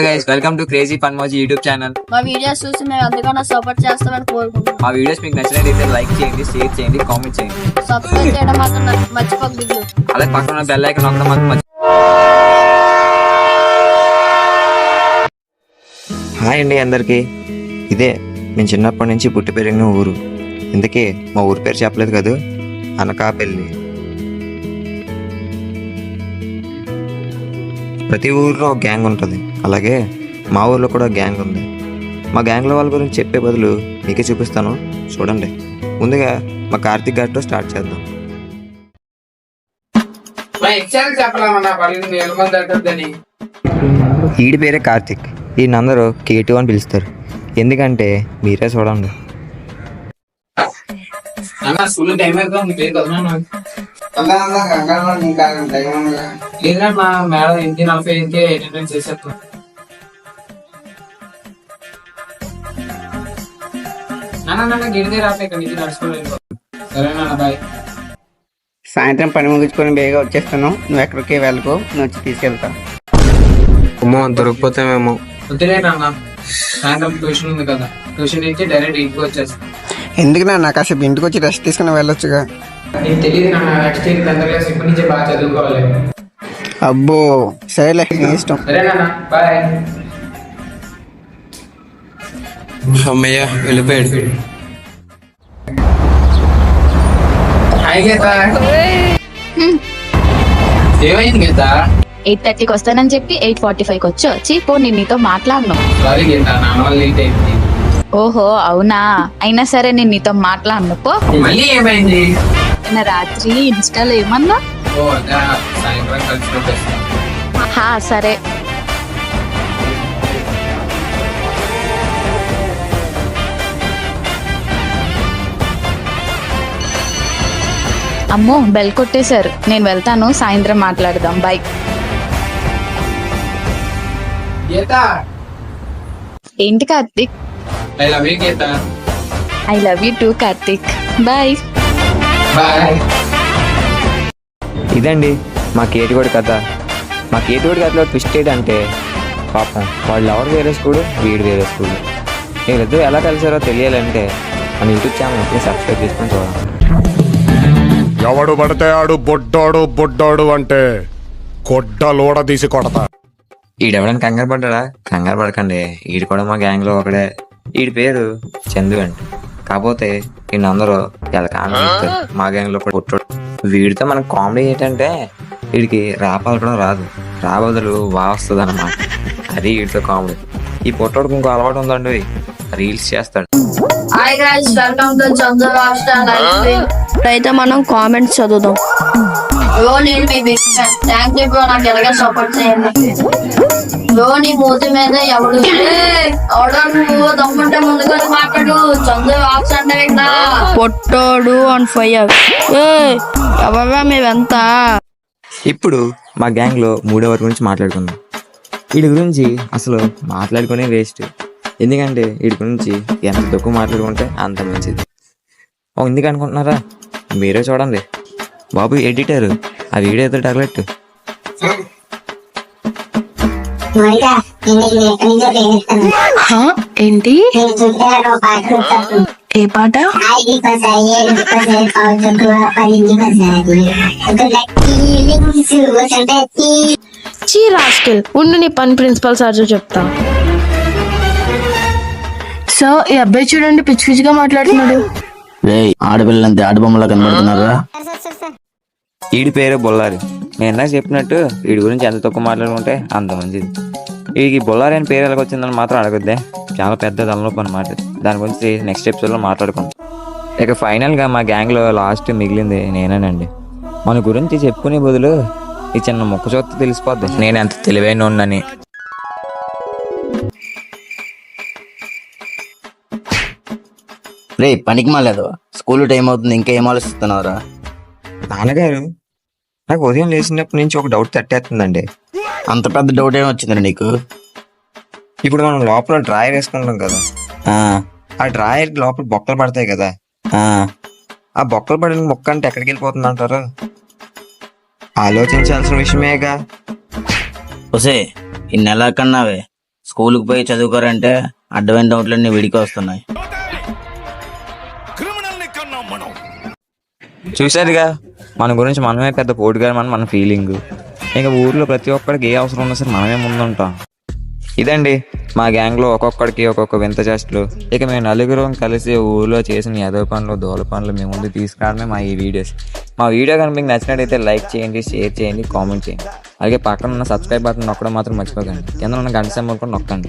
Guys welcome to crazy Funmoji YouTube channel. మా videos చూసి మేము ఎంతగానో సపోర్ట్ చేస్తామని కోరుకుంటున్నాం. మా వీడియోస్ మీకు నచ్చినట్లయితే లైక్ చేయండి, షేర్ చేయండి, కామెంట్ చేయండి, సబ్స్క్రైబ్ చేయడం మాత్రం మర్చిపోకూడదు. అలాగే పక్కన ఉన్న బెల్ ఐకాన్ నొక్కడం మాత్రం హాయ్ అండి అందరికీ. ఇదే నేను చిన్నప్పటి నుంచి పుట్టి పెరిగిన ఊరు. ఇందుకే మా ఊరి పేరు చెప్పలేదు కదా, అనకాపల్లి. ప్రతి ఊరిలో ఒక గ్యాంగ్ ఉంటుంది, అలాగే మా ఊర్లో కూడా గ్యాంగ్ ఉంది. మా గ్యాంగ్లో వాళ్ళ గురించి చెప్పే బదులు మీకే చూపిస్తాను, చూడండి. ముందుగా మా కార్తిక్ గారితో స్టార్ట్ చేద్దాం. ఈడి పేరే కార్తిక్. ఈయన అందరూ కేటు అని పిలుస్తారు, ఎందుకంటే మీరే చూడండి. మేడం 8:45 అటెండెన్స్ చేసేస్తాం. గిరిదే రాక ఇక్కడ నుంచి నడుచుకోలేదు. సరేనా, బాయ్. సాయంత్రం పని ముగించుకొని బేగా వచ్చేస్తాను. నువ్వు ఎక్కడికి వెళ్ళకు, నువ్వు వచ్చి తీసుకెళ్తా. అమ్మో దొరికిపోతే మేము వద్దులే నాన్న, సాయంత్రం ట్యూషన్ ఉంది కదా, ట్యూషన్ నుంచి డైరెక్ట్ ఇంటికి వచ్చేస్తాను. ఎందుకు నా కాసేపు ఇంటికి వచ్చి రెస్ట్ తీసుకుని వెళ్ళొచ్చుగా. నీకు తెలియదు నాన్న, నెక్స్ట్ ఇయర్ 10th క్లాస్ ఇప్పటి నుంచే బాగా చదువుకోవాలి. అబ్బో సరేలే, నీ ఇష్టం. సరే నాన్న, బాయ్. అమ్మయ్య వెళ్ళిపోయాడు. హాయ్ గీత. ఏమైంది గీత? 8:30కి వస్తానని చెప్పి 8:45కి వచ్చి పో, నేను నీతో మాట్లాడను. సారీ గీత, నాన్న వల్ల లేట్ అయింది. ఓహో అవునా, అయినా సరే నేను నీతో మాట్లాడను పో. మళ్ళీ ఏమైంది? నిన్న రాత్రి ఇన్స్టాలో ఏమన్నా? ఓ అదా, సాయంత్రం కలిసి వచ్చేస్తాం. హా సరే. అమ్మో బెల్ కొట్టేశారు, నేను వెళ్తాను, సాయంత్రం మాట్లాడదాం, బాయ్. గీత, ఏంటి Karthik? I love you Geeta. I love you too Karthik, bye. Bye. ఇదండి మా కేటుగోడి కథ. మా కేటుగోడి కథలో ట్విస్ట్ ఏంటంటే, పాపం వాళ్ళు ఎవరు వేరే స్కూలు, వీడు వేరే స్కూలు. వీళ్ళిద్దరూ ఎలా కలిసారో తెలియాలంటే మన యూట్యూబ్ ఛానల్ని సబ్స్క్రైబ్ చేసుకొని చూడండి. ఎవడు పడితే ఆడు బొడ్డోడు అంటే కొడ్డ లోడ తీసి కొడతా. ఈడెవడని కంగారు పడ్డా? కంగారు పడకండి, ఈడు కూడా మా గ్యాంగ్లో ఒకడే. ఈడి పేరు చందు అండి. కాకపోతే ఈయన అందరూ ఎలా కామెంట్ మా గ్యాంగ్లో కూడా పుట్టాడు. వీడితో మనకు కామెడీ ఏంటంటే, వీడికి రాపాలకడం రాదు, రాబోదలు బాగా వస్తుంది అన్నమాట. అది వీడితో కామెడీ. ఈ పుట్టోడికి ఇంకో అలవాటు ఉందండి, రీల్స్ చేస్తాడు. Hi guys, welcome to Chandu hostel life. అయితే మనం కామెంట్స్ చదువుదాం. నేను మీ big fan, thank you bro, నాకు ఎలాగ సపోర్ట్ చేయండి. నీ మూతి మీద ఎవడు నువ్వు దమ్ముంటే ముందుగా మాట్లాడు. చందు వాక్స్ అంటే పొట్టోడు ఆన్ ఫైర్. ఎవరా మీరంతా? ఇప్పుడు మా గ్యాంగ్లో మూడో గురించి మాట్లాడుకుందాం. వీడి గురించి అసలు మాట్లాడుకునే వేస్ట్, ఎందుకంటే వీడి గురించి ఎంత తక్కువ మాట్లాడుకుంటే అంత మంచిది. ఎందుకు అనుకుంటున్నారా? మీరే చూడండి. బాబు ఎడిటర్, ఆ వీడియో ఎదురు టార్గెట్. ఏంటి? ఏ పాట? చీ రాస్కెల్, ఉండు నీ పని ప్రిన్సిపల్ సార్ చెప్తా. సో ఈ అబ్బాయి చూడండి, పిచ్చి పిచ్చిగా మాట్లాడుతున్నాడు. ఆడపిల్లలంతే ఆడబొమ్మలా కనబడుతున్నారా? వీడి పేరు బొల్లారి. నేను ఇందాక చెప్పినట్టు వీడి గురించి ఎంత తక్కువ మాట్లాడుకుంటే అంత మంచిది. వీడికి బొల్లారి అని పేరు ఎలాగొచ్చిందని మాత్రం అడగద్దే, చాలా పెద్ద తలనొప్పి అన్నమాట. దాని గురించి నెక్స్ట్ ఎపిసోడ్లో మాట్లాడుకుంటాం. ఇక ఫైనల్గా మా గ్యాంగ్లో లాస్ట్ మిగిలింది నేనేనండి. మన గురించి చెప్పుకునే బదులు ఈ చిన్న మొక్క చోత తెలిసిపోద్ది నేను ఎంత తెలివైన ఉన్నని. రే పనికి మాలేదు, స్కూల్ టైం అవుతుంది, ఇంకా ఏం ఆలోచిస్తున్నావురా? నాన్నగారు, నాకు ఉదయం లేచినప్పటి నుంచి ఒక డౌట్ తట్టేస్తుందండి. అంత పెద్ద డౌట్ ఏమి వచ్చిందిరా నీకు? ఇప్పుడు మనం లోపల డ్రాయర్ వేసుకుంటాం కదా, ఆ డ్రాయర్ లోపల బొక్కలు పడతాయి కదా, ఆ బొక్కలు పడిన మొక్క అంటే ఎక్కడికి వెళ్ళిపోతుంది అంటారు? ఆలోచించాల్సిన విషయమేగా. ఒసే ఇన్ని ఎలా కన్నావే? స్కూల్కి పోయి చదువుకోరంటే అడ్డమైన డౌట్లన్నీ వీడికి వస్తున్నాయి. చూసారుగా, మన గురించి మనమే పెద్ద పోటుగారు మన ఫీలింగ్. ఇంకా ఊర్లో ప్రతి ఒక్కడికి ఏ అవసరం ఉన్నా సరే మనమే ముందుంటాం. ఇదండి మా గ్యాంగ్లో ఒక్కొక్కడికి ఒక్కొక్క వింత చేష్టలు. ఇక మేము నలుగురం కలిసి ఊర్లో చేసిన ఏదో పనులు దోల పనులు మేము ముందు తీసుకురావడమే మా ఈ వీడియోస్. మా వీడియో కనుక మీకు నచ్చినట్టయితే లైక్ చేయండి, షేర్ చేయండి, కామెంట్ చేయండి. అలాగే పక్కన ఉన్న సబ్స్క్రైబ్ బటన్ నొక్కడం మాత్రం మర్చిపోకండి. కింద ఉన్న గంట సింబల్ కూడా నొక్కండి.